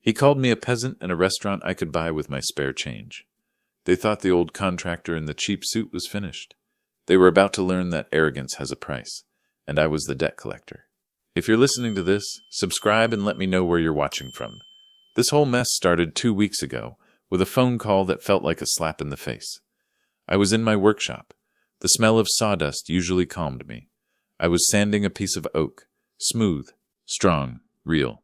He called me a peasant and a restaurant I could buy with my spare change. They thought the old contractor in the cheap suit was finished. They were about to learn that arrogance has a price, and I was the debt collector. If you're listening to this, subscribe and let me know where you're watching from. This whole mess started 2 weeks ago with a phone call that felt like a slap in the face. I was in my workshop. The smell of sawdust usually calmed me. I was sanding a piece of oak, smooth, strong, real.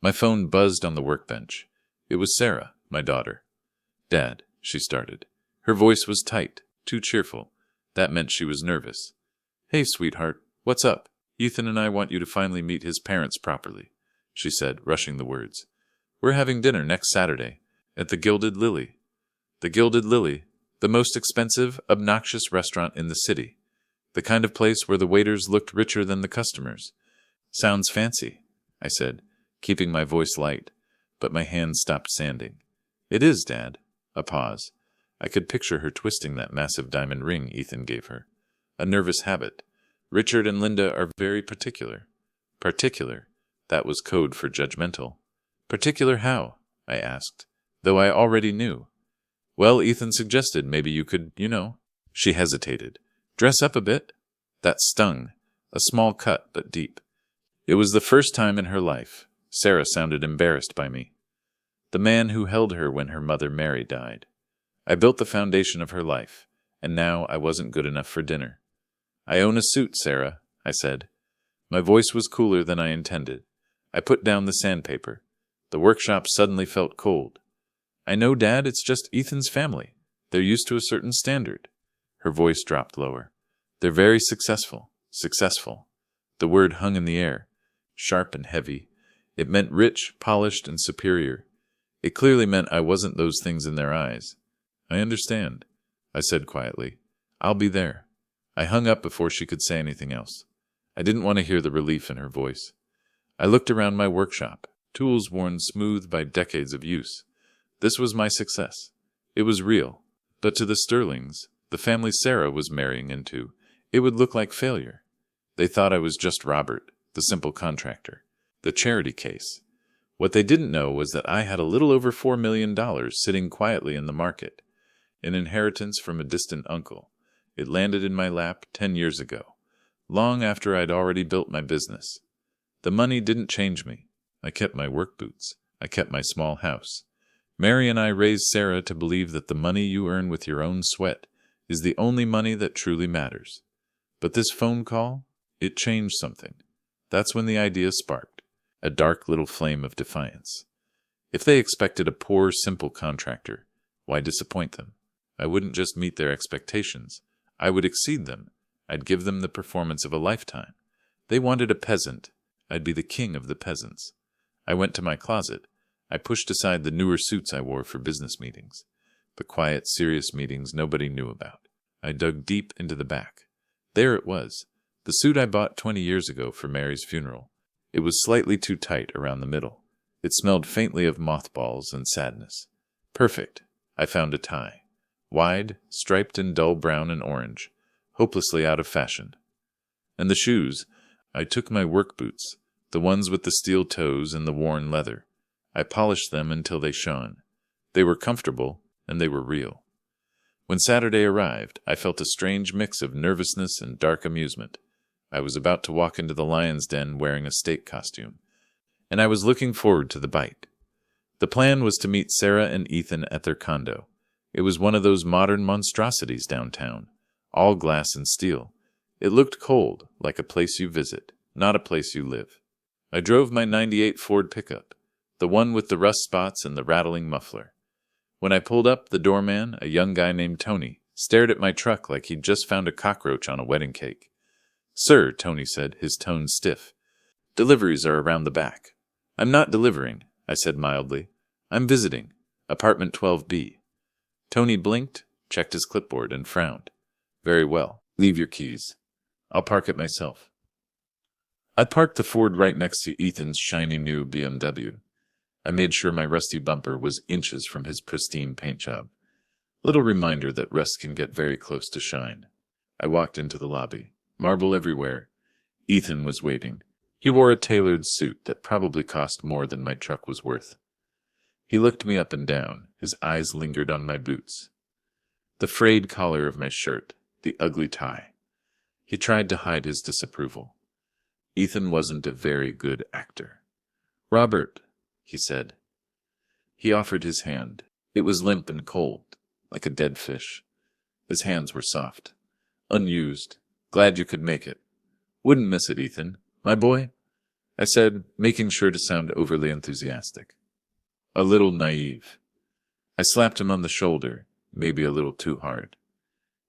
My phone buzzed on the workbench. It was Sarah, my daughter. "Dad," she started. Her voice was tight, too cheerful. That meant she was nervous. "Hey, sweetheart, what's up? Ethan and I want you to finally meet his parents properly," she said, rushing the words. "We're having dinner next Saturday at the Gilded Lily." The Gilded Lily, the most expensive, obnoxious restaurant in the city. The kind of place where the waiters looked richer than the customers. "Sounds fancy," I said, keeping my voice light, but my hand stopped sanding. "It is, Dad." A pause. I could picture her twisting that massive diamond ring Ethan gave her. A nervous habit. Richard and Linda are very particular. Particular. That was code for judgmental. "Particular how?" I asked, though I already knew. "Well, Ethan suggested maybe you could, She hesitated. "Dress up a bit?" That stung. A small cut, but deep. It was the first time in her life. Sarah sounded embarrassed by me. The man who held her when her mother Mary died. I built the foundation of her life, and now I wasn't good enough for dinner. "I own a suit, Sarah," I said. My voice was cooler than I intended. I put down the sandpaper. The workshop suddenly felt cold. "I know, Dad, it's just Ethan's family. They're used to a certain standard." Her voice dropped lower. "They're very successful. Successful." The word hung in the air, sharp and heavy. It meant rich, polished, and superior. It clearly meant I wasn't those things in their eyes. "I understand," I said quietly. "I'll be there." I hung up before she could say anything else. I didn't want to hear the relief in her voice. I looked around my workshop, tools worn smooth by decades of use. This was my success. It was real. But to the Sterlings, the family Sarah was marrying into, it would look like failure. They thought I was just Robert, the simple contractor, the charity case. What they didn't know was that I had a little over $4 million sitting quietly in the market, an inheritance from a distant uncle. It landed in my lap 10 years ago, long after I'd already built my business. The money didn't change me. I kept my work boots. I kept my small house. Mary and I raised Sarah to believe that the money you earn with your own sweat is the only money that truly matters. But this phone call, it changed something. That's when the idea sparked, a dark little flame of defiance. If they expected a poor, simple contractor, why disappoint them? I wouldn't just meet their expectations. I would exceed them. I'd give them the performance of a lifetime. They wanted a peasant. I'd be the king of the peasants. I went to my closet. I pushed aside the newer suits I wore for business meetings, the quiet, serious meetings nobody knew about. I dug deep into the back. There it was, the suit I bought 20 years ago for Mary's funeral. It was slightly too tight around the middle. It smelled faintly of mothballs and sadness. Perfect. I found a tie. Wide, striped in dull brown and orange, hopelessly out of fashion. And the shoes, I took my work boots, the ones with the steel toes and the worn leather. I polished them until they shone. They were comfortable, and they were real. When Saturday arrived, I felt a strange mix of nervousness and dark amusement. I was about to walk into the lion's den wearing a steak costume, and I was looking forward to the bite. The plan was to meet Sarah and Ethan at their condo. It was one of those modern monstrosities downtown, all glass and steel. It looked cold, like a place you visit, not a place you live. I drove my '98 Ford pickup, the one with the rust spots and the rattling muffler. When I pulled up, the doorman, a young guy named Tony, stared at my truck like he'd just found a cockroach on a wedding cake. "Sir," Tony said, his tone stiff, "deliveries are around the back." "I'm not delivering," I said mildly. "I'm visiting. Apartment 12B. Tony blinked, checked his clipboard, and frowned. "Very well. Leave your keys. I'll park it myself." I parked the Ford right next to Ethan's shiny new BMW. I made sure my rusty bumper was inches from his pristine paint job. Little reminder that rust can get very close to shine. I walked into the lobby. Marble everywhere. Ethan was waiting. He wore a tailored suit that probably cost more than my truck was worth. He looked me up and down. His eyes lingered on my boots, the frayed collar of my shirt, the ugly tie. He tried to hide his disapproval. Ethan wasn't a very good actor. "Robert," he said. He offered his hand. It was limp and cold, like a dead fish. His hands were soft, unused. "Glad you could make it." "Wouldn't miss it, Ethan. My boy," I said, making sure to sound overly enthusiastic. A little naive. I slapped him on the shoulder, maybe a little too hard.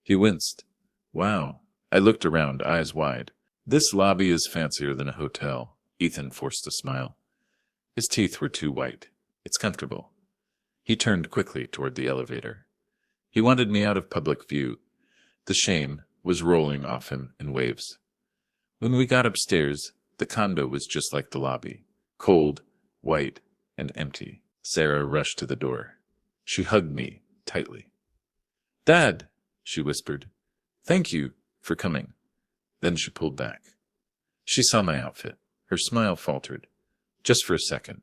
He winced. "Wow." I looked around, eyes wide. "This lobby is fancier than a hotel." Ethan forced a smile. His teeth were too white. "It's comfortable." He turned quickly toward the elevator. He wanted me out of public view. The shame was rolling off him in waves. When we got upstairs, the condo was just like the lobby. Cold, white, and empty. Sarah rushed to the door. She hugged me tightly. "Dad," she whispered. "Thank you for coming." Then she pulled back. She saw my outfit. Her smile faltered. Just for a second.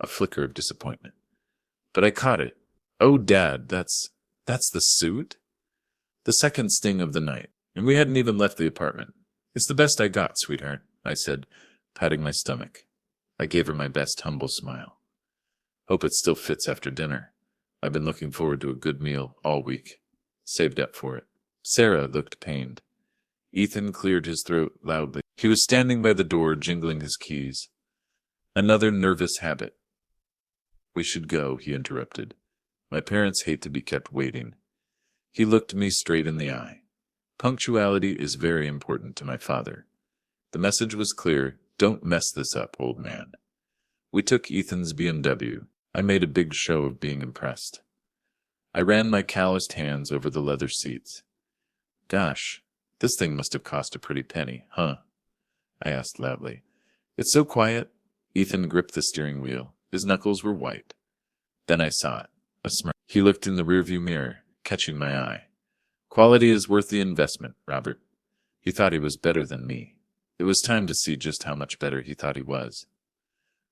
A flicker of disappointment. But I caught it. "Oh, Dad, that's the suit?" The second sting of the night, and we hadn't even left the apartment. "It's the best I got, sweetheart," I said, patting my stomach. I gave her my best humble smile. "Hope it still fits after dinner. I've been looking forward to a good meal all week. Saved up for it." Sarah looked pained. Ethan cleared his throat loudly. He was standing by the door, jingling his keys. Another nervous habit. "We should go," he interrupted. "My parents hate to be kept waiting." He looked me straight in the eye. Punctuality is very important to my father. The message was clear: don't mess this up, old man. We took Ethan's BMW. I made a big show of being impressed. I ran my calloused hands over the leather seats. "Gosh, this thing must have cost a pretty penny, huh?" I asked loudly. "It's so quiet." Ethan gripped the steering wheel. His knuckles were white. Then I saw it. A smirk. He looked in the rearview mirror, catching my eye. "Quality is worth the investment, Robert." He thought he was better than me. It was time to see just how much better he thought he was.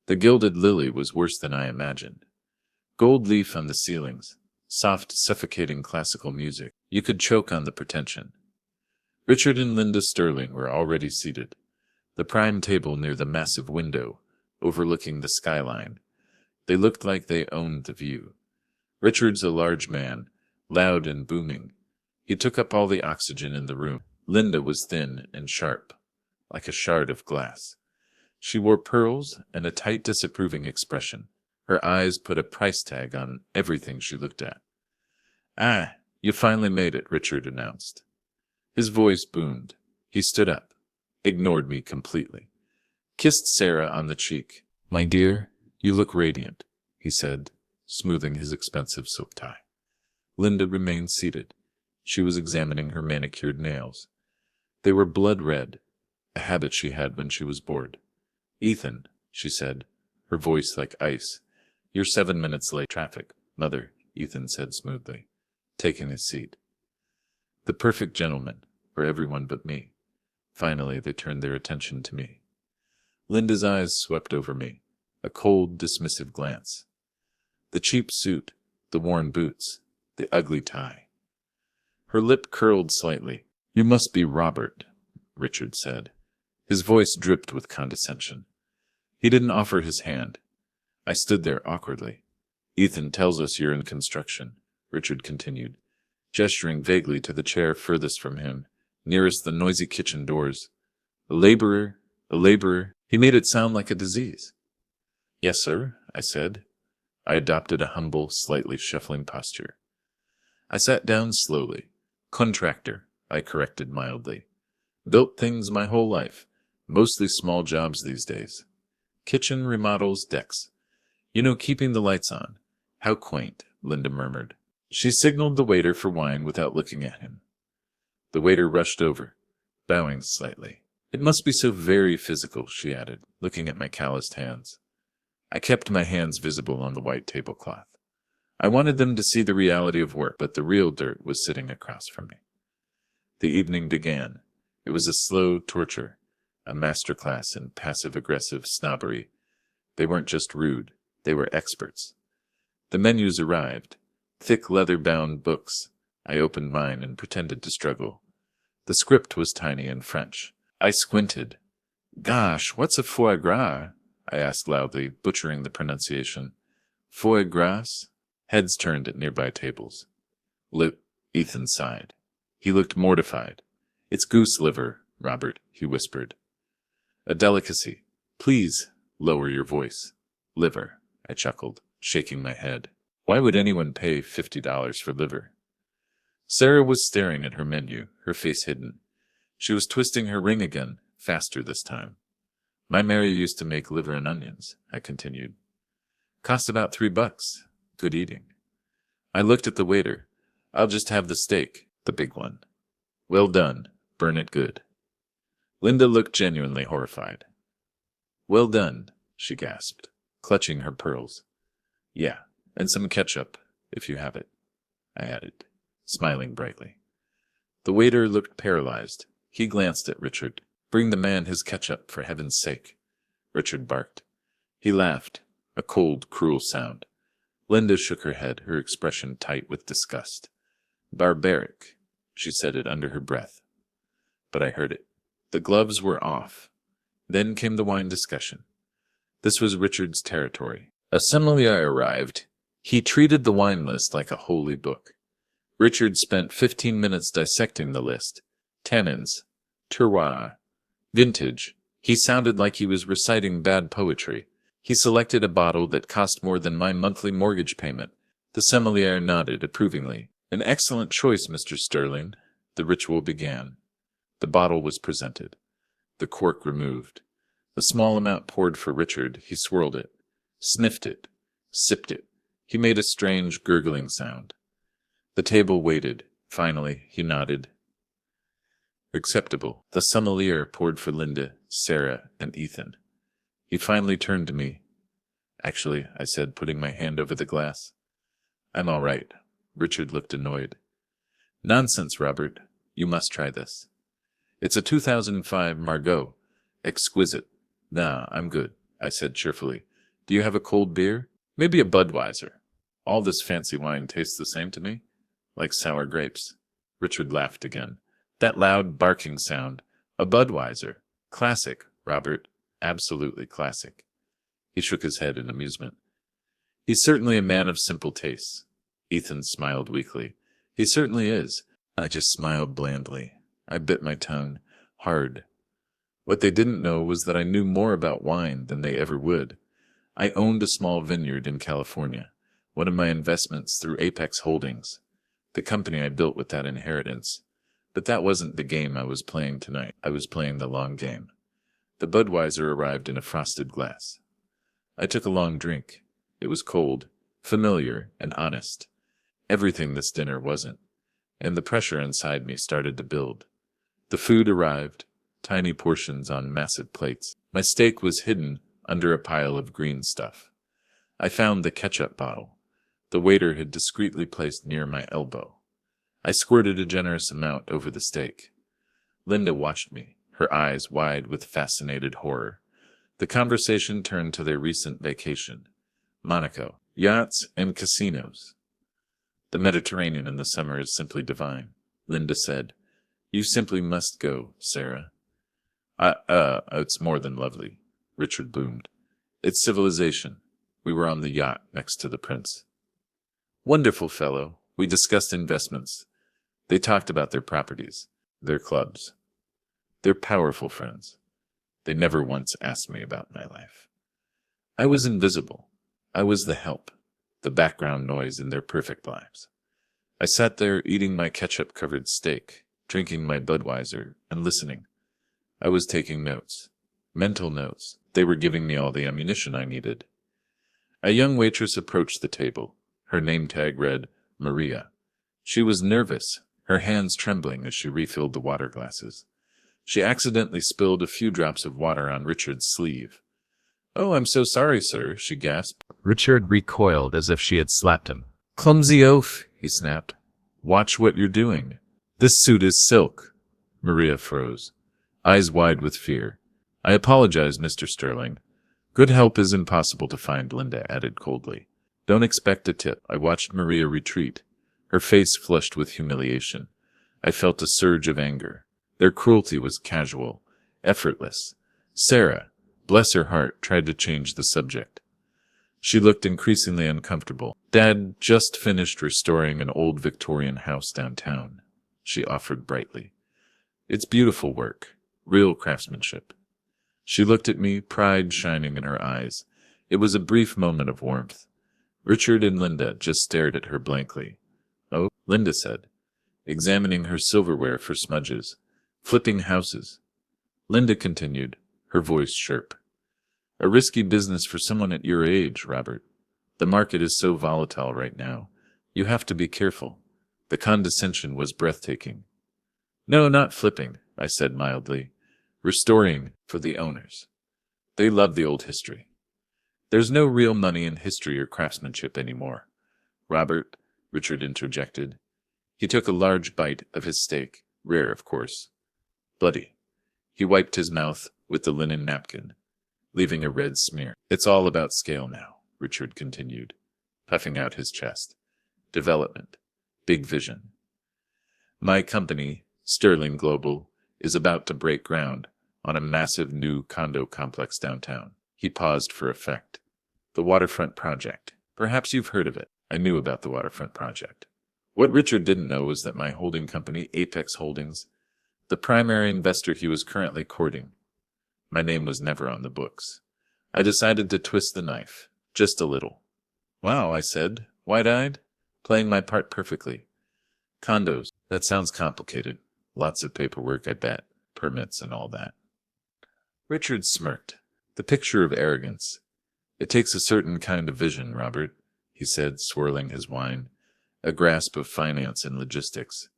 The gilded lily was worse than I imagined. Gold leaf on the ceilings. Soft, suffocating classical music. You could choke on the pretension. Richard and Linda Sterling were already seated. The prime table near the massive window, overlooking the skyline. They looked like they owned the view. Richard's a large man, loud and booming. He took up all the oxygen in the room. Linda was thin and sharp, like a shard of glass. She wore pearls and a tight, disapproving expression. Her eyes put a price tag on everything she looked at. "Ah, you finally made it," Richard announced. His voice boomed. He stood up, ignored me completely, kissed Sarah on the cheek. "My dear, you look radiant," he said, smoothing his expensive silk tie. Linda remained seated. She was examining her manicured nails. They were blood red, a habit she had when she was bored. "Ethan," she said, her voice like ice. "You're 7 minutes late. Traffic." "Mother," Ethan said smoothly, taking his seat. The perfect gentleman, for everyone but me. Finally, they turned their attention to me. Linda's eyes swept over me, a cold, dismissive glance. The cheap suit, the worn boots, the ugly tie. Her lip curled slightly. "You must be Robert," Richard said. His voice dripped with condescension. He didn't offer his hand. I stood there awkwardly. "Ethan tells us you're in construction," Richard continued, gesturing vaguely to the chair furthest from him, nearest the noisy kitchen doors. "A laborer, a laborer." He made it sound like a disease. "Yes, sir," I said. I adopted a humble, slightly shuffling posture. I sat down slowly. "Contractor," I corrected mildly. "Built things my whole life, mostly small jobs these days. Kitchen remodels, decks. You know, keeping the lights on." "How quaint," Linda murmured. She signaled the waiter for wine without looking at him. The waiter rushed over, bowing slightly. "It must be so very physical," she added, looking at my calloused hands. I kept my hands visible on the white tablecloth. I wanted them to see the reality of work, but the real dirt was sitting across from me. The evening began. It was a slow torture, a masterclass in passive-aggressive snobbery. They weren't just rude, they were experts. The menus arrived. Thick leather-bound books. I opened mine and pretended to struggle. The script was tiny in French. I squinted. "Gosh, what's a foie gras?" I asked loudly, butchering the pronunciation. "Foie gras?" Heads turned at nearby tables. Ethan sighed. He looked mortified. "It's goose liver, Robert," he whispered. "A delicacy. Please, lower your voice." "Liver," I chuckled, shaking my head. Why would anyone pay $50 for liver? Sarah was staring at her menu, her face hidden. She was twisting her ring again, faster this time. "My Mary used to make liver and onions," I continued. "Cost about $3. Good eating." I looked at the waiter. "I'll just have the steak, the big one." "Well done. Burn it good." Linda looked genuinely horrified. "Well done," she gasped, clutching her pearls. "Yeah, and some ketchup, if you have it," I added, smiling brightly. The waiter looked paralyzed. He glanced at Richard. "Bring the man his ketchup, for heaven's sake." Richard barked. He laughed, a cold, cruel sound. Linda shook her head, her expression tight with disgust. "Barbaric," she said it under her breath. But I heard it. The gloves were off. Then came the wine discussion. This was Richard's territory. A sommelier arrived. He treated the wine list like a holy book. Richard spent 15 minutes dissecting the list. Tannins, terroir, vintage. He sounded like he was reciting bad poetry. He selected a bottle that cost more than my monthly mortgage payment. The sommelier nodded approvingly. "An excellent choice, Mr. Sterling." The ritual began. The bottle was presented. The cork removed. A small amount poured for Richard. He swirled it, sniffed it, sipped it. He made a strange gurgling sound. The table waited. Finally, he nodded. "Acceptable." The sommelier poured for Linda, Sarah, and Ethan. He finally turned to me. "Actually," I said, putting my hand over the glass, "I'm all right." Richard looked annoyed. "Nonsense, Robert. You must try this. It's a 2005 Margaux. Exquisite." "Nah, I'm good," I said cheerfully. "Do you have a cold beer? Maybe a Budweiser. All this fancy wine tastes the same to me, like sour grapes." Richard laughed again. That loud barking sound. A Budweiser. Classic, Robert. Absolutely classic. He shook his head in amusement. "He's certainly a man of simple tastes." Ethan smiled weakly. "He certainly is." I just smiled blandly. I bit my tongue, hard. What they didn't know was that I knew more about wine than they ever would. I owned a small vineyard in California, one of my investments through Apex Holdings, the company I built with that inheritance. But that wasn't the game I was playing tonight. I was playing the long game. The Budweiser arrived in a frosted glass. I took a long drink. It was cold, familiar, and honest. Everything this dinner wasn't. And the pressure inside me started to build. The food arrived, tiny portions on massive plates. My steak was hidden under a pile of green stuff. I found the ketchup bottle. The waiter had discreetly placed near my elbow. I squirted a generous amount over the steak. Linda watched me, her eyes wide with fascinated horror. The conversation turned to their recent vacation. Monaco, yachts, and casinos. "The Mediterranean in the summer is simply divine," Linda said. "You simply must go, Sarah." It's more than lovely," Richard boomed. "It's civilization." We were on the yacht next to the prince. Wonderful fellow. We discussed investments. They talked about their properties, their clubs. They're powerful friends. They never once asked me about my life. I was invisible. I was the help, the background noise in their perfect lives. I sat there eating my ketchup-covered steak, drinking my Budweiser, and listening. I was taking notes. Mental notes. They were giving me all the ammunition I needed. A young waitress approached the table. Her name tag read, Maria. She was nervous, her hands trembling as she refilled the water glasses. She accidentally spilled a few drops of water on Richard's sleeve. "Oh, I'm so sorry, sir," she gasped. Richard recoiled as if she had slapped him. "Clumsy oaf," he snapped. "Watch what you're doing. This suit is silk." Maria froze, eyes wide with fear. "I apologize, Mr. Sterling. Good help is impossible to find," Linda added coldly. Don't expect a tip. I watched Maria retreat, her face flushed with humiliation. I felt a surge of anger. Their cruelty was casual, effortless. Sarah, bless her heart, tried to change the subject. She looked increasingly uncomfortable. Dad just finished restoring an old Victorian house downtown, she offered brightly. It's beautiful work, real craftsmanship. She looked at me, pride shining in her eyes. It was a brief moment of warmth. Richard and Linda just stared at her blankly. Oh, Linda said, examining her silverware for smudges. Flipping houses. Linda continued, her voice sharp. A risky business for someone at your age, Robert. The market is so volatile right now. You have to be careful. The condescension was breathtaking. No, not flipping, I said mildly. Restoring for the owners. They love the old history. There's no real money in history or craftsmanship anymore. Robert, Richard interjected. He took a large bite of his steak, rare, of course. Bloody. He wiped his mouth with the linen napkin, leaving a red smear. It's all about scale now, Richard continued, puffing out his chest. Development. Big vision. My company, Sterling Global, is about to break ground on a massive new condo complex downtown. He paused for effect. The Waterfront Project. Perhaps you've heard of it. I knew about the Waterfront Project. What Richard didn't know was that my holding company, Apex Holdings, the primary investor he was currently courting, my name was never on the books. I decided to twist the knife, just a little. Wow, I said, wide-eyed, playing my part perfectly. Condos, that sounds complicated. Lots of paperwork, I bet, permits and all that. Richard smirked, the picture of arrogance. It takes a certain kind of vision, Robert, he said, swirling his wine, a grasp of finance and logistics.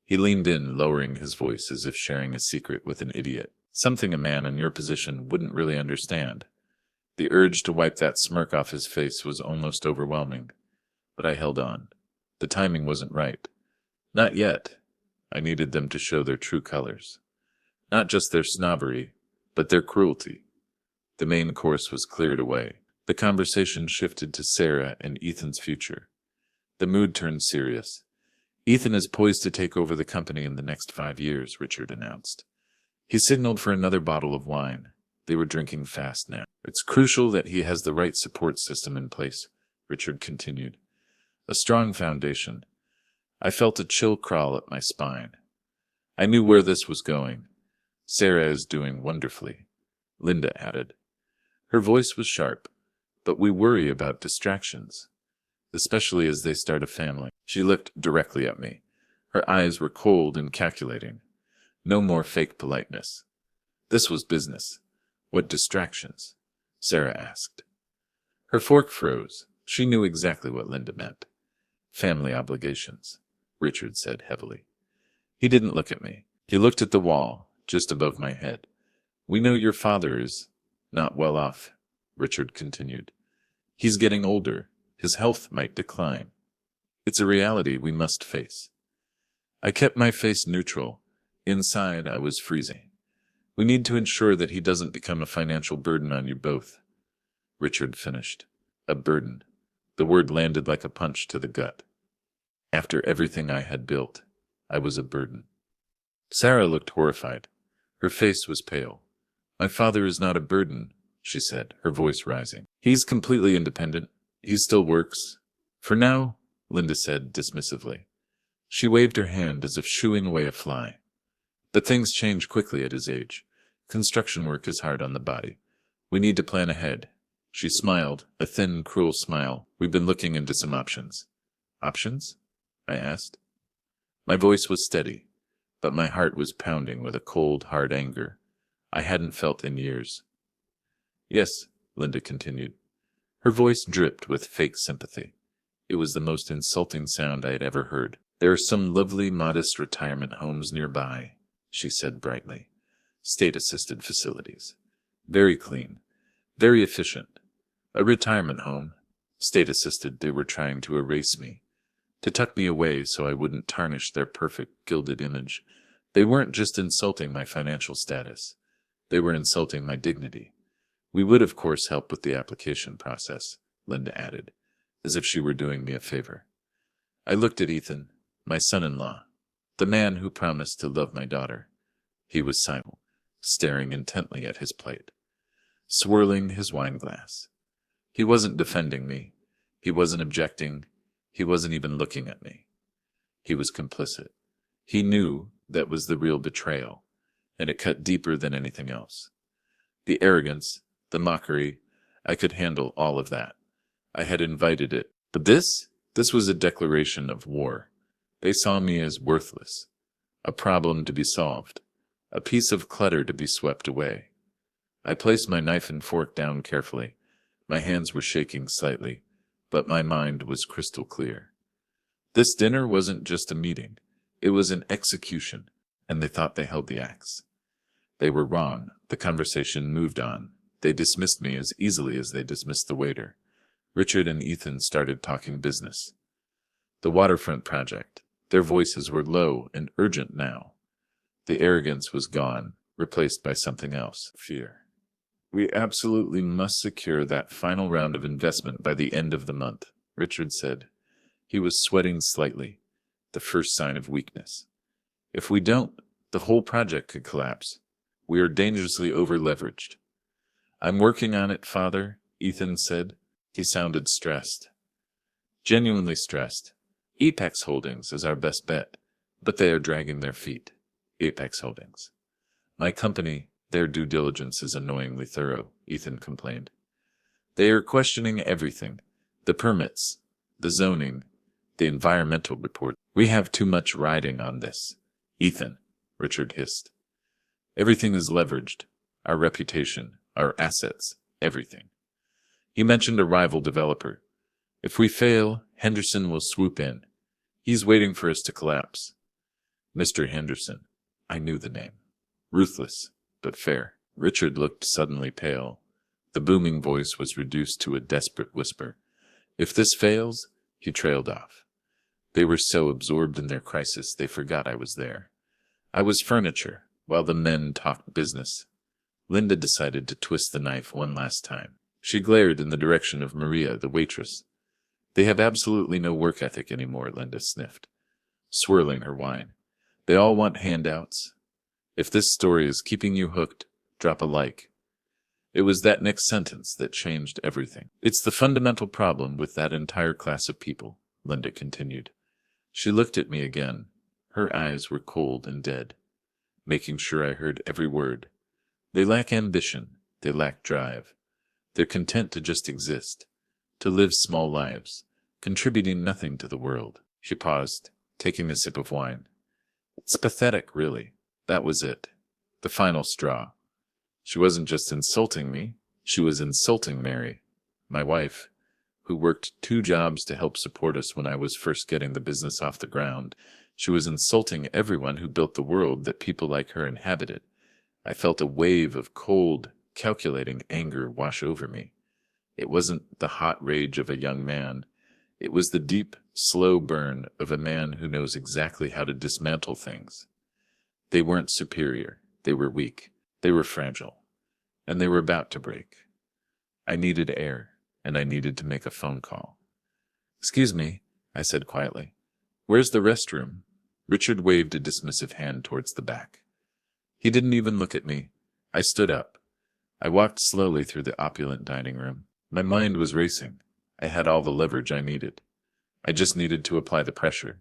He leaned in, lowering his voice as if sharing a secret with an idiot, something a man in your position wouldn't really understand. The urge to wipe that smirk off his face was almost overwhelming, but I held on. The timing wasn't right. Not yet. I needed them to show their true colors. Not just their snobbery, but their cruelty. The main course was cleared away. The conversation shifted to Sarah and Ethan's future. The mood turned serious. Ethan is poised to take over the company in the next 5 years, Richard announced. He signaled for another bottle of wine. They were drinking fast now. It's crucial that he has the right support system in place, Richard continued. A strong foundation. I felt a chill crawl up my spine. I knew where this was going. Sarah is doing wonderfully, Linda added. Her voice was sharp, but we worry about distractions, especially as they start a family. She looked directly at me. Her eyes were cold and calculating. No more fake politeness. This was business. What distractions? Sarah asked. Her fork froze. She knew exactly what Linda meant. Family obligations, Richard said heavily. He didn't look at me. He looked at the wall, just above my head. We know your father is not well off, Richard continued. He's getting older. His health might decline. It's a reality we must face. I kept my face neutral. Inside, I was freezing. We need to ensure that he doesn't become a financial burden on you both. Richard finished. A burden. The word landed like a punch to the gut. After everything I had built, I was a burden. Sarah looked horrified. Her face was pale. My father is not a burden, she said, her voice rising. He's completely independent. He still works. For now, Linda said dismissively. She waved her hand as if shooing away a fly. But things change quickly at his age. Construction work is hard on the body. We need to plan ahead. She smiled, a thin, cruel smile. We've been looking into some options. Options? I asked. My voice was steady, but my heart was pounding with a cold, hard anger I hadn't felt in years. Yes, Linda continued. Her voice dripped with fake sympathy. It was the most insulting sound I had ever heard. There are some lovely, modest retirement homes nearby, she said brightly. State-assisted facilities. Very clean. Very efficient. A retirement home. State-assisted, they were trying to erase me. To tuck me away so I wouldn't tarnish their perfect, gilded image. They weren't just insulting my financial status. They were insulting my dignity. We would, of course, help with the application process, Linda added. as if she were doing me a favor. I looked at Ethan, my son-in-law, the man who promised to love my daughter. He was silent, staring intently at his plate, swirling his wine glass. He wasn't defending me. He wasn't objecting. He wasn't even looking at me. He was complicit. He knew that was the real betrayal, and it cut deeper than anything else. The arrogance, the mockery, I could handle all of that. I had invited it. But this was a declaration of war. They saw me as worthless, a problem to be solved, a piece of clutter to be swept away. I placed my knife and fork down carefully. My hands were shaking slightly, but my mind was crystal clear. This dinner wasn't just a meeting. It was an execution, and they thought they held the axe. They were wrong. The conversation moved on. They dismissed me as easily as they dismissed the waiter. Richard and Ethan started talking business. The waterfront project. Their voices were low and urgent now. The arrogance was gone, replaced by something else, fear. We absolutely must secure that final round of investment by the end of the month, Richard said. He was sweating slightly, the first sign of weakness. If we don't, the whole project could collapse. We are dangerously over-leveraged. I'm working on it, Father, Ethan said. He sounded stressed. Genuinely stressed. Apex Holdings is our best bet, but they are dragging their feet. Apex Holdings. My company, their due diligence is annoyingly thorough, Ethan complained. They are questioning everything. The permits, the zoning, the environmental report. We have too much riding on this. Ethan, Richard hissed. Everything is leveraged. Our reputation, our assets, everything. He mentioned a rival developer. If we fail, Henderson will swoop in. He's waiting for us to collapse. Mr. Henderson. I knew the name. Ruthless, but fair. Richard looked suddenly pale. The booming voice was reduced to a desperate whisper. If this fails, he trailed off. They were so absorbed in their crisis they forgot I was there. I was furniture, while the men talked business. Linda decided to twist the knife one last time. She glared in the direction of Maria, the waitress. They have absolutely no work ethic anymore, Linda sniffed, swirling her wine. They all want handouts. If this story is keeping you hooked, drop a like. It was that next sentence that changed everything. It's the fundamental problem with that entire class of people, Linda continued. She looked at me again. Her eyes were cold and dead, making sure I heard every word. They lack ambition. They lack drive. They're content to just exist, to live small lives, contributing nothing to the world. She paused, taking a sip of wine. It's pathetic, really. That was it. The final straw. She wasn't just insulting me. She was insulting Mary, my wife, who worked 2 jobs to help support us when I was first getting the business off the ground. She was insulting everyone who built the world that people like her inhabited. I felt a wave of cold, calculating anger wash over me. It wasn't the hot rage of a young man. It was the deep, slow burn of a man who knows exactly how to dismantle things. They weren't superior. They were weak. They were fragile. And they were about to break. I needed air, and I needed to make a phone call. Excuse me, I said quietly. Where's the restroom? Richard waved a dismissive hand towards the back. He didn't even look at me. I stood up. I walked slowly through the opulent dining room. My mind was racing. I had all the leverage I needed. I just needed to apply the pressure.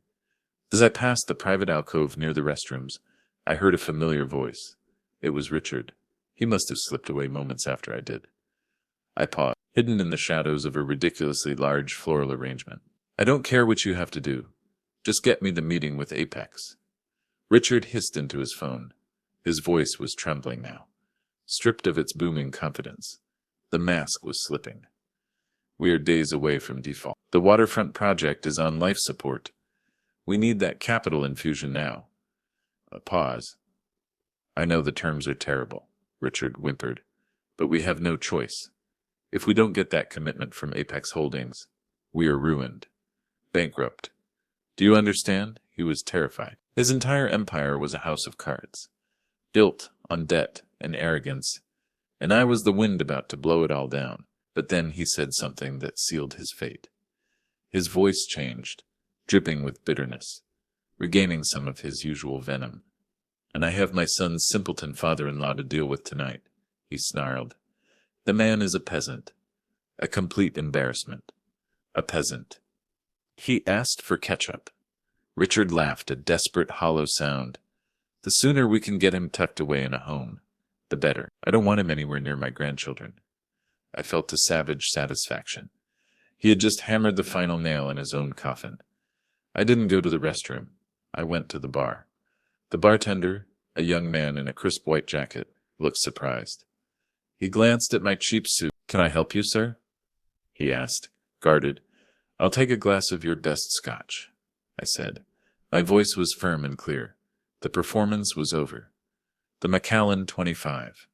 As I passed the private alcove near the restrooms, I heard a familiar voice. It was Richard. He must have slipped away moments after I did. I paused, hidden in the shadows of a ridiculously large floral arrangement. I don't care what you have to do. Just get me the meeting with Apex. Richard hissed into his phone. His voice was trembling now, stripped of its booming confidence. The mask was slipping. We are days away from default. The waterfront project is on life support. We need that capital infusion now. A pause. I know the terms are terrible, Richard whimpered, but we have no choice. If we don't get that commitment from Apex Holdings, we are ruined. Bankrupt. Do you understand? He was terrified. His entire empire was a house of cards, built on debt and arrogance, and I was the wind about to blow it all down. But then he said something that sealed his fate. His voice changed, dripping with bitterness, regaining some of his usual venom. "And I have my son's simpleton father-in-law to deal with tonight," he snarled. "The man is a peasant. A complete embarrassment. A peasant." He asked for ketchup. Richard laughed, a desperate, hollow sound. "The sooner we can get him tucked away in a home, the better. I don't want him anywhere near my grandchildren." I felt a savage satisfaction. He had just hammered the final nail in his own coffin. I didn't go to the restroom. I went to the bar. The bartender, a young man in a crisp white jacket, looked surprised. He glanced at my cheap suit. "Can I help you, sir?" he asked, guarded. "I'll take a glass of your best scotch," I said. My voice was firm and clear. The performance was over. "The Macallan 25.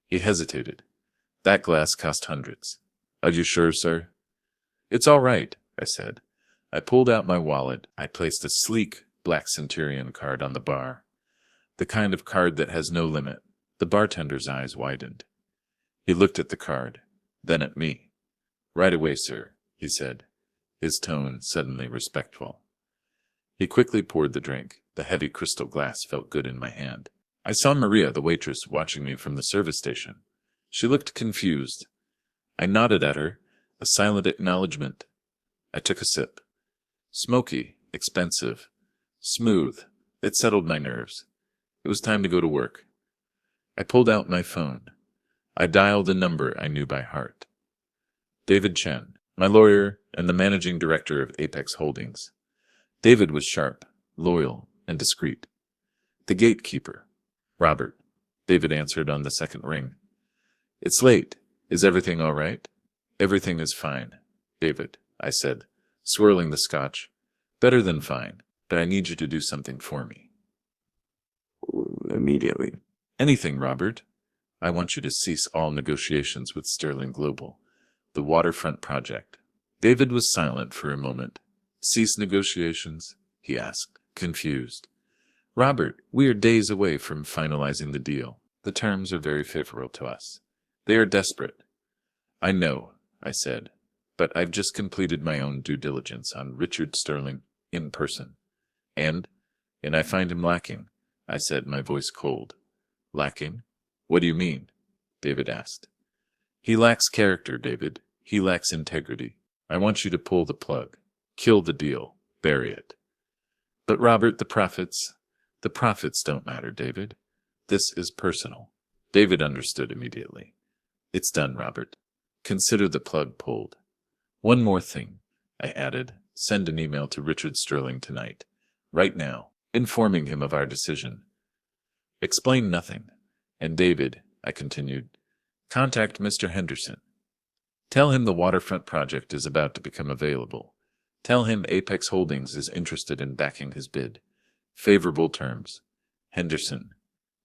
He hesitated. "That glass cost hundreds." "Are you sure, sir?" "It's all right," I said. I pulled out my wallet. I placed a sleek black Centurion card on the bar. The kind of card that has no limit. The bartender's eyes widened. He looked at the card, then at me. "Right away, sir," he said, his tone suddenly respectful. He quickly poured the drink. The heavy crystal glass felt good in my hand. I saw Maria, the waitress, watching me from the service station. She looked confused. I nodded at her, a silent acknowledgement. I took a sip. Smoky, expensive, smooth. It settled my nerves. It was time to go to work. I pulled out my phone. I dialed a number I knew by heart. David Chen, my lawyer and the managing director of Apex Holdings. David was sharp, loyal, and discreet. The gatekeeper. "Robert," David answered on the second ring. "It's late. Is everything all right?" "Everything is fine, David," I said, swirling the scotch. "Better than fine, but I need you to do something for me." Immediately. "Anything, Robert. I want you to cease all negotiations with Sterling Global, the waterfront project." David was silent for a moment. "Cease negotiations?" he asked, confused. "Robert, we are days away from finalizing the deal. The terms are very favorable to us. They are desperate." "I know," I said, "but I've just completed my own due diligence on Richard Sterling in person. And I find him lacking," I said, my voice cold. "Lacking? What do you mean?" David asked. "He lacks character, David. He lacks integrity. I want you to pull the plug. Kill the deal. Bury it." "But Robert, the profits don't matter, David. This is personal." David understood immediately. "It's done, Robert. Consider the plug pulled. One more thing," I added. "Send an email to Richard Sterling tonight, right now, informing him of our decision. Explain nothing. And David," I continued, "contact Mr. Henderson. Tell him the waterfront project is about to become available. Tell him Apex Holdings is interested in backing his bid. Favorable terms. Henderson.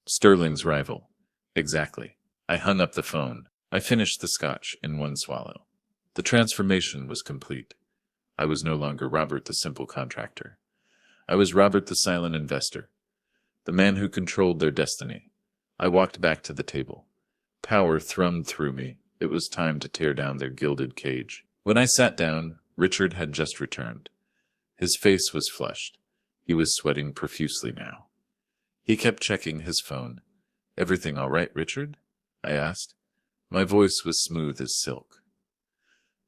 Sterling's rival." "Exactly." I hung up the phone. I finished the scotch in one swallow. The transformation was complete. I was no longer Robert the simple contractor. I was Robert the silent investor, the man who controlled their destiny. I walked back to the table. Power thrummed through me. It was time to tear down their gilded cage. When I sat down, Richard had just returned. His face was flushed. He was sweating profusely now. He kept checking his phone. "Everything all right, Richard?" I asked. My voice was smooth as silk.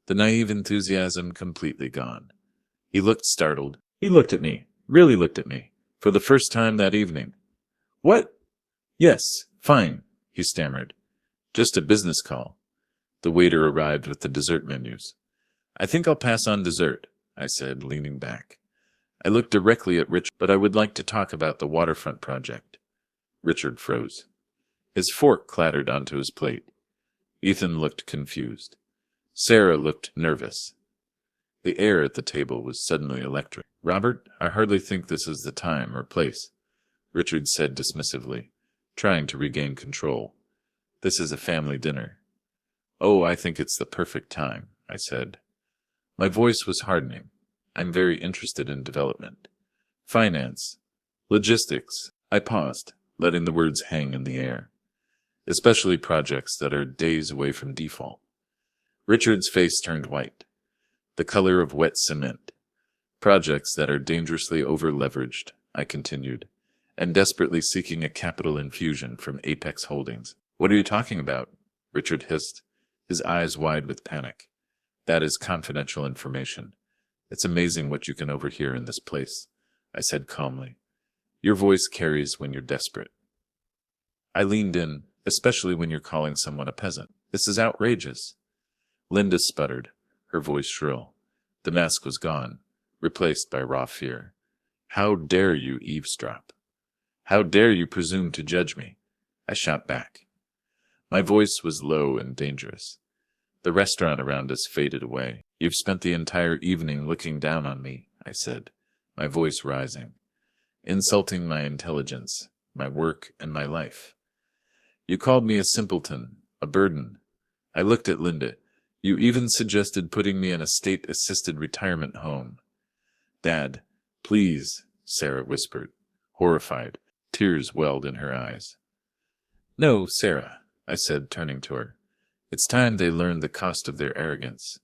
The naive enthusiasm completely gone. He looked startled. He looked at me, really looked at me, for the first time that evening. "What?" "Yes, fine," he stammered. "Just a business call." The waiter arrived with the dessert menus. "I think I'll pass on dessert," I said, leaning back. I looked directly at Richard, but I would like to talk about the waterfront project. Richard froze. His fork clattered onto his plate. Ethan looked confused. Sarah looked nervous. The air at the table was suddenly electric. "Robert, I hardly think this is the time or place," Richard said dismissively, trying to regain control. "This is a family dinner." "Oh, I think it's the perfect time," I said. My voice was hardening. "I'm very interested in development. Finance. Logistics." I paused, letting the words hang in the air. "Especially projects that are days away from default." Richard's face turned white. The color of wet cement. Projects that are dangerously over-leveraged, I continued, and desperately seeking a capital infusion from Apex Holdings. What are you talking about? Richard hissed, his eyes wide with panic. That is confidential information. It's amazing what you can overhear in this place, I said calmly. Your voice carries when you're desperate. I leaned in, especially when you're calling someone a peasant. This is outrageous. Linda sputtered, her voice shrill. The mask was gone, replaced by raw fear. How dare you eavesdrop? How dare you presume to judge me? I shot back. My voice was low and dangerous. The restaurant around us faded away. You've spent the entire evening looking down on me, I said, my voice rising, insulting my intelligence, my work, and my life. You called me a simpleton, a burden. I looked at Linda. You even suggested putting me in a state-assisted retirement home. Dad, please, Sarah whispered, horrified. Tears welled in her eyes. No, Sarah, I said, turning to her. It's time they learned the cost of their arrogance.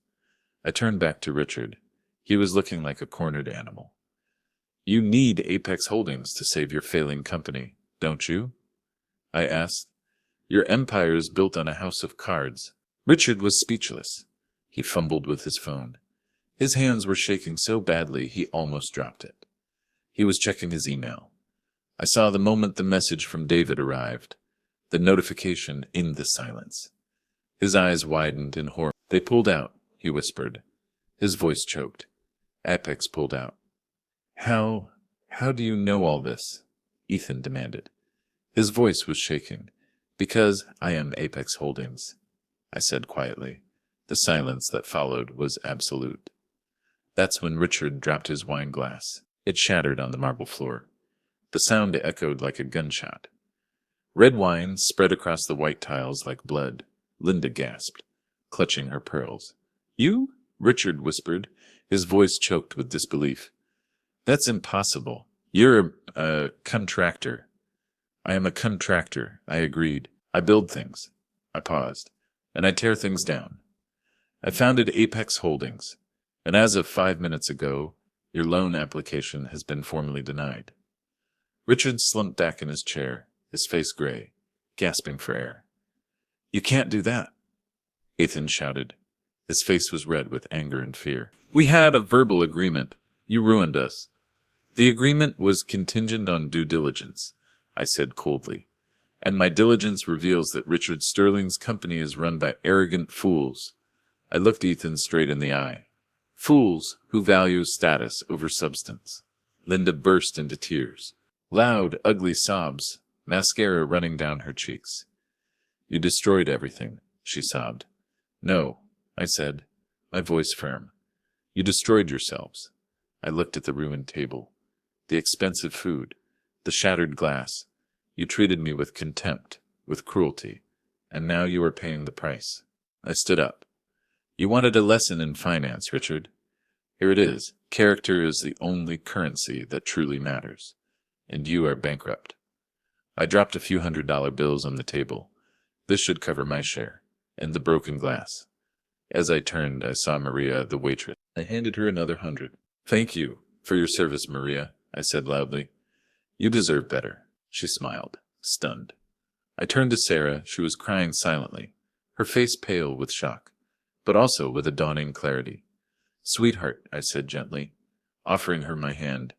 I turned back to Richard. He was looking like a cornered animal. You need Apex Holdings to save your failing company, don't you? I asked. Your empire is built on a house of cards. Richard was speechless. He fumbled with his phone. His hands were shaking so badly he almost dropped it. He was checking his email. I saw the moment the message from David arrived, the notification in the silence. His eyes widened in horror. They pulled out, he whispered. His voice choked. Apex pulled out. How do you know all this? Ethan demanded. His voice was shaking. Because I am Apex Holdings, I said quietly. The silence that followed was absolute. That's when Richard dropped his wine glass. It shattered on the marble floor. The sound echoed like a gunshot. Red wine spread across the white tiles like blood. Linda gasped, clutching her pearls. You? Richard whispered, his voice choked with disbelief. That's impossible. You're a contractor. I am a contractor, I agreed. I build things. I paused. And I tear things down. I founded Apex Holdings, and as of 5 minutes ago, your loan application has been formally denied. Richard slumped back in his chair, his face gray, gasping for air. You can't do that, Ethan shouted. His face was red with anger and fear. We had a verbal agreement. You ruined us. The agreement was contingent on due diligence, I said coldly. And my diligence reveals that Richard Sterling's company is run by arrogant fools. I looked Ethan straight in the eye. Fools who value status over substance. Linda burst into tears. Loud, ugly sobs, mascara running down her cheeks. You destroyed everything, she sobbed. No, I said, my voice firm. You destroyed yourselves. I looked at the ruined table, the expensive food, the shattered glass. You treated me with contempt, with cruelty, and now you are paying the price. I stood up. You wanted a lesson in finance, Richard. Here it is. Character is the only currency that truly matters, and you are bankrupt. I dropped a few $100 bills on the table. This should cover my share, and the broken glass. As I turned, I saw Maria, the waitress. I handed her another 100. Thank you for your service, Maria, I said loudly. You deserve better. She smiled, stunned. I turned to Sarah. She was crying silently, her face pale with shock, but also with a dawning clarity. Sweetheart, I said gently, offering her my hand.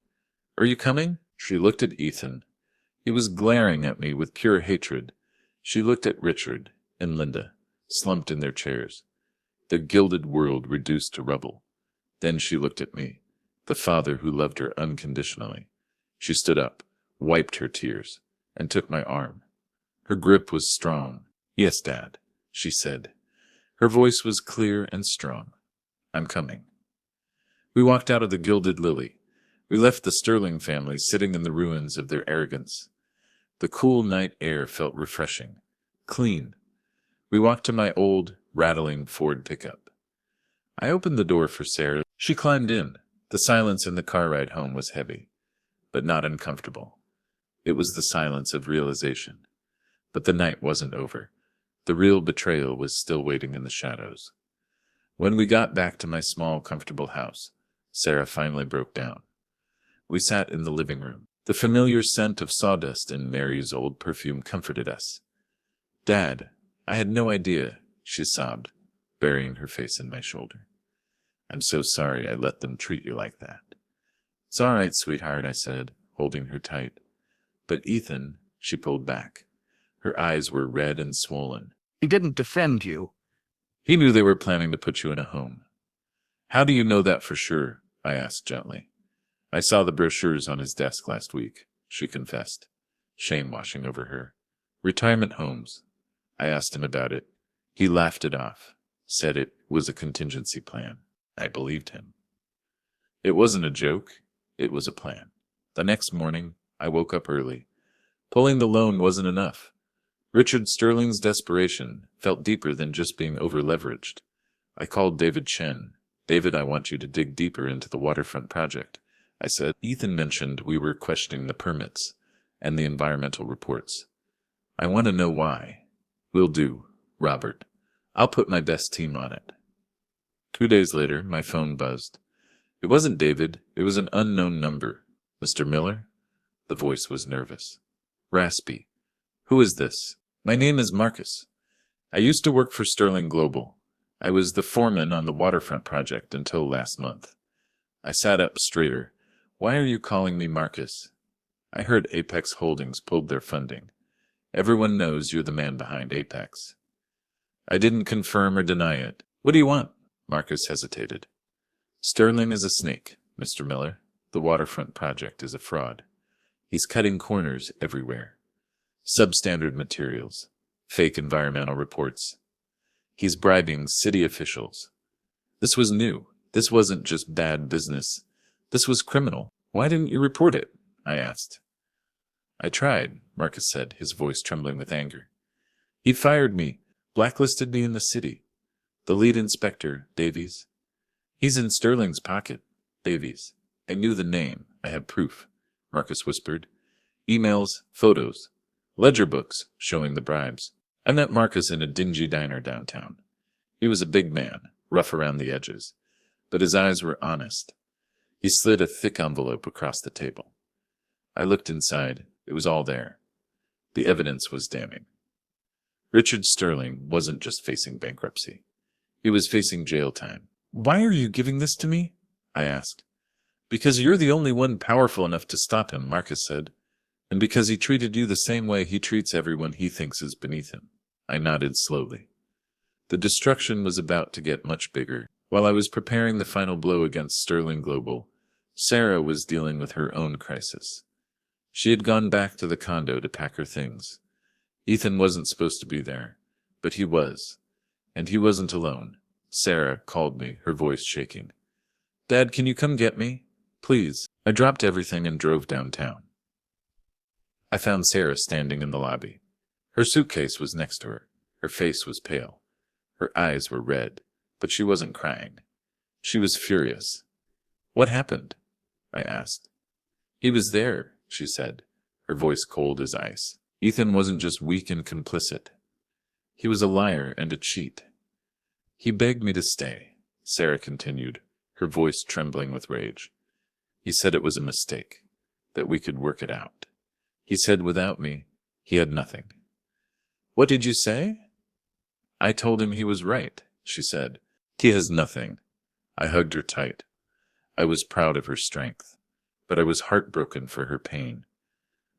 Are you coming? She looked at Ethan. He was glaring at me with pure hatred. She looked at Richard and Linda, slumped in their chairs, their gilded world reduced to rubble. Then she looked at me, the father who loved her unconditionally. She stood up, wiped her tears, and took my arm. Her grip was strong. Yes, Dad, she said. Her voice was clear and strong. I'm coming. We walked out of the Gilded Lily. We left the Sterling family sitting in the ruins of their arrogance. The cool night air felt refreshing, clean. We walked to my old, rattling Ford pickup. I opened the door for Sarah. She climbed in. The silence in the car ride home was heavy, but not uncomfortable. It was the silence of realization. But the night wasn't over. The real betrayal was still waiting in the shadows. When we got back to my small, comfortable house, Sarah finally broke down. We sat in the living room. The familiar scent of sawdust and Mary's old perfume comforted us. "Dad, I had no idea," she sobbed, burying her face in my shoulder. "I'm so sorry I let them treat you like that." "It's all right, sweetheart," I said, holding her tight. "But Ethan," she pulled back. Her eyes were red and swollen. "He didn't defend you." "He knew they were planning to put you in a home." "How do you know that for sure?" I asked gently. "I saw the brochures on his desk last week," she confessed, shame washing over her. "Retirement homes." I asked him about it. He laughed it off, said it was a contingency plan. I believed him. It wasn't a joke. It was a plan. The next morning, I woke up early. Pulling the loan wasn't enough. Richard Sterling's desperation felt deeper than just being over-leveraged. I called David Chen. "David, I want you to dig deeper into the waterfront project," I said. "Ethan mentioned we were questioning the permits and the environmental reports. I want to know why." "Will do, Robert. I'll put my best team on it." 2 days later, my phone buzzed. It wasn't David. It was an unknown number. "Mr. Miller?" The voice was nervous. Raspy. "Who is this?" "My name is Marcus. I used to work for Sterling Global. I was the foreman on the waterfront project until last month." I sat up straighter. "Why are you calling me Marcus?" "I heard Apex Holdings pulled their funding. Everyone knows you're the man behind Apex." I didn't confirm or deny it. "What do you want?" Marcus hesitated. "Sterling is a snake, Mr. Miller. The waterfront project is a fraud. He's cutting corners everywhere. Substandard materials, fake environmental reports. He's bribing city officials. This was new. This wasn't just bad business. This was criminal. Why didn't you report it?" I asked. "I tried," Marcus said, his voice trembling with anger. "He fired me, blacklisted me in the city. The lead inspector, Davies. He's in Sterling's pocket, Davies. I knew the name. I have proof," Marcus whispered. "Emails, photos, ledger books showing the bribes. I met Marcus in a dingy diner downtown. He was a big man, rough around the edges, but his eyes were honest. He slid a thick envelope across the table. I looked inside. It was all there. The evidence was damning. Richard Sterling wasn't just facing bankruptcy. He was facing jail time. "Why are you giving this to me?" I asked. "Because you're the only one powerful enough to stop him," Marcus said. "And because he treated you the same way he treats everyone he thinks is beneath him." I nodded slowly. The destruction was about to get much bigger. While I was preparing the final blow against Sterling Global, Sarah was dealing with her own crisis. She had gone back to the condo to pack her things. Ethan wasn't supposed to be there, but he was. And he wasn't alone. Sarah called me, her voice shaking. "Dad, can you come get me? Please." I dropped everything and drove downtown. I found Sarah standing in the lobby. Her suitcase was next to her. Her face was pale. Her eyes were red, but she wasn't crying. She was furious. "What happened?" I asked. "He was there," she said, her voice cold as ice. "Ethan wasn't just weak and complicit. He was a liar and a cheat. He begged me to stay," Sarah continued, her voice trembling with rage. "He said it was a mistake, that we could work it out. He said without me, he had nothing." "What did you say?" "I told him he was right," she said. "He has nothing." I hugged her tight. I was proud of her strength, but I was heartbroken for her pain.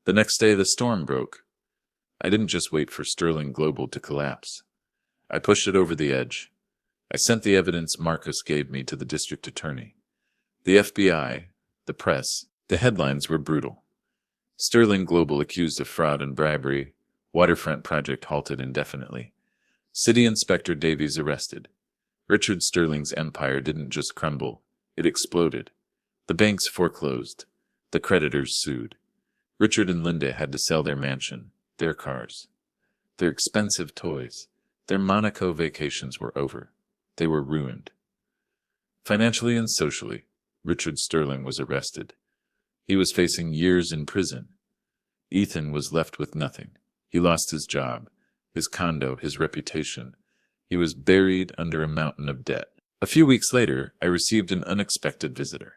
The next day the storm broke. I didn't just wait for Sterling Global to collapse. I pushed it over the edge. I sent the evidence Marcus gave me to the district attorney. The FBI, the press, the headlines were brutal. Sterling Global accused of fraud and bribery. Waterfront project halted indefinitely. City Inspector Davies arrested. Richard Sterling's empire didn't just crumble, it exploded. The banks foreclosed. The creditors sued. Richard and Linda had to sell their mansion, their cars, their expensive toys. Their Monaco vacations were over. They were ruined. Financially and socially, Richard Sterling was arrested. He was facing years in prison. Ethan was left with nothing. He lost his job, his condo, his reputation. He was buried under a mountain of debt. A few weeks later, I received an unexpected visitor.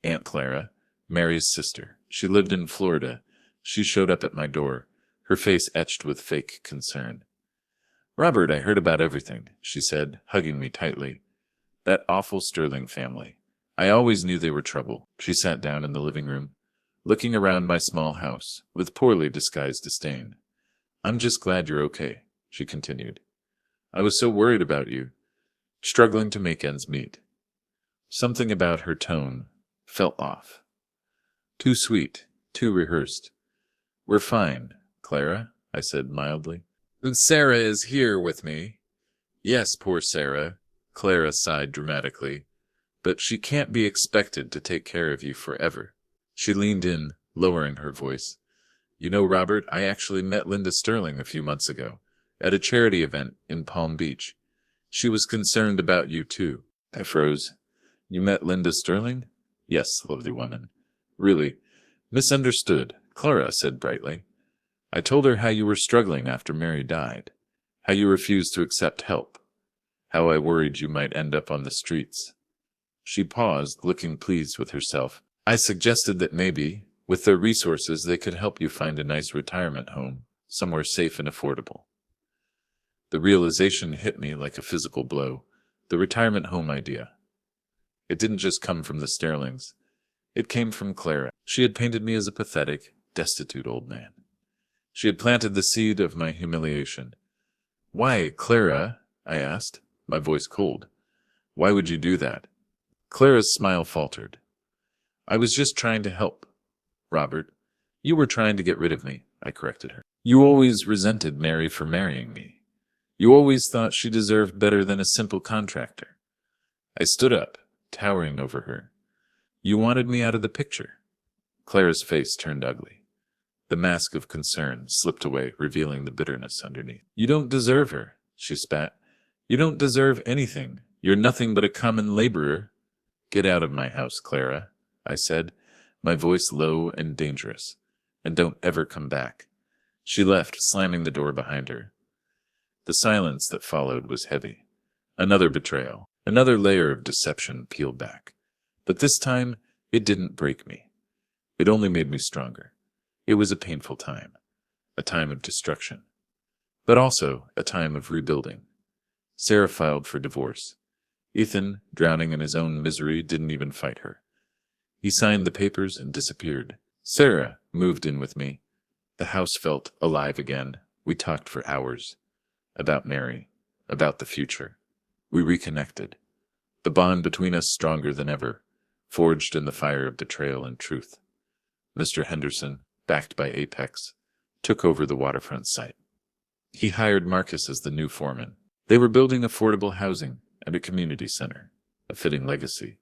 Aunt Clara, Mary's sister. She lived in Florida. She showed up at my door, her face etched with fake concern. "Robert, I heard about everything," she said, hugging me tightly. "That awful Sterling family. I always knew they were trouble." She sat down in the living room, looking around my small house, with poorly disguised disdain. "I'm just glad you're okay," she continued. "I was so worried about you, struggling to make ends meet." Something about her tone felt off. Too sweet, too rehearsed. "We're fine, Clara," I said mildly. "And Sarah is here with me." "Yes, poor Sarah," Clara sighed dramatically. "But she can't be expected to take care of you forever." She leaned in, lowering her voice. "You know, Robert, I actually met Linda Sterling a few months ago, at a charity event in Palm Beach. She was concerned about you, too." I froze. "You met Linda Sterling?" "Yes, lovely woman." "Really? Misunderstood," Clara said brightly. "I told her how you were struggling after Mary died, how you refused to accept help, how I worried you might end up on the streets." She paused, looking pleased with herself. "I suggested that maybe, with their resources, they could help you find a nice retirement home, somewhere safe and affordable." The realization hit me like a physical blow. The retirement home idea. It didn't just come from the Sterlings. It came from Clara. She had painted me as a pathetic, destitute old man. She had planted the seed of my humiliation. "Why, Clara?" I asked, my voice cold. "Why would you do that?" Clara's smile faltered. "I was just trying to help, Robert." "You were trying to get rid of me," I corrected her. "You always resented Mary for marrying me. You always thought she deserved better than a simple contractor." I stood up, towering over her. "You wanted me out of the picture." Clara's face turned ugly. The mask of concern slipped away, revealing the bitterness underneath. "You don't deserve her," she spat. "You don't deserve anything. You're nothing but a common laborer." "Get out of my house, Clara," I said, my voice low and dangerous. "And don't ever come back." She left, slamming the door behind her. The silence that followed was heavy. Another betrayal, another layer of deception peeled back. But this time, it didn't break me. It only made me stronger. It was a painful time, a time of destruction, but also a time of rebuilding. Sarah filed for divorce. Ethan, drowning in his own misery, didn't even fight her. He signed the papers and disappeared. Sarah moved in with me. The house felt alive again. We talked for hours. About Mary, about the future. We reconnected. The bond between us stronger than ever, forged in the fire of betrayal and truth. Mr. Henderson, backed by Apex, took over the waterfront site. He hired Marcus as the new foreman. They were building affordable housing and a community center, a fitting legacy.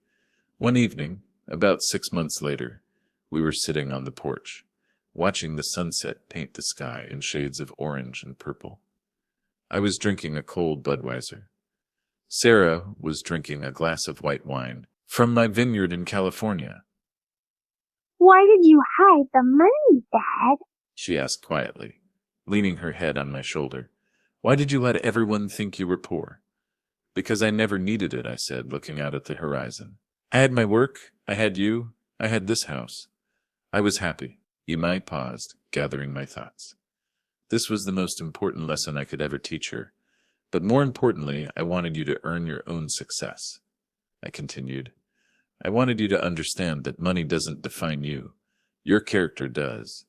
One evening, about 6 months later, we were sitting on the porch, watching the sunset paint the sky in shades of orange and purple. I was drinking a cold Budweiser. Sarah was drinking a glass of white wine from my vineyard in California. "Why did you hide the money, Dad?" she asked quietly, leaning her head on my shoulder. "Why did you let everyone think you were poor?" "Because I never needed it," I said, looking out at the horizon. "I had my work, I had you, I had this house. I was happy." Imai paused, gathering my thoughts. This was the most important lesson I could ever teach her. "But more importantly, I wanted you to earn your own success," I continued. "I wanted you to understand that money doesn't define you. Your character does.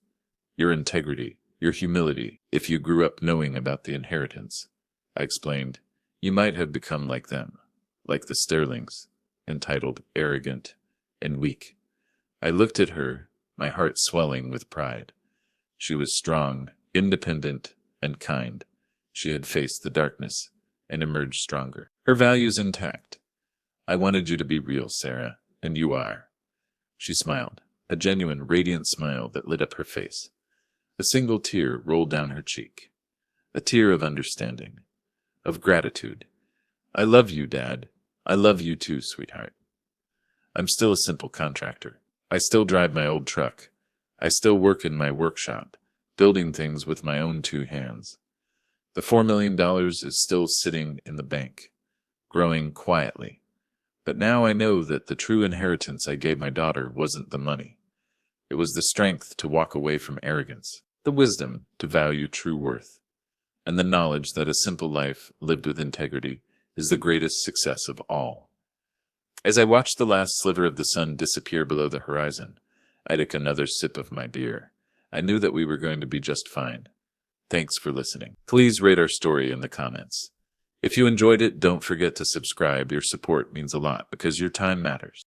Your integrity, your humility, if you grew up knowing about the inheritance." I explained. "You might have become like them, like the Sterlings, entitled, arrogant, and weak." I looked at her, my heart swelling with pride. She was strong, independent, and kind. She had faced the darkness and emerged stronger. Her values intact. "I wanted you to be real, Sarah, and you are." She smiled, a genuine, radiant smile that lit up her face. A single tear rolled down her cheek. A tear of understanding, of gratitude. "I love you, Dad. I love you too, sweetheart." I'm still a simple contractor. I still drive my old truck. I still work in my workshop, building things with my own 2 hands. The $4 million is still sitting in the bank, growing quietly. But now I know that the true inheritance I gave my daughter wasn't the money. It was the strength to walk away from arrogance, the wisdom to value true worth, and the knowledge that a simple life lived with integrity is the greatest success of all. As I watched the last sliver of the sun disappear below the horizon, I took another sip of my beer. I knew that we were going to be just fine. Thanks for listening. Please rate our story in the comments. If you enjoyed it, don't forget to subscribe. Your support means a lot because your time matters.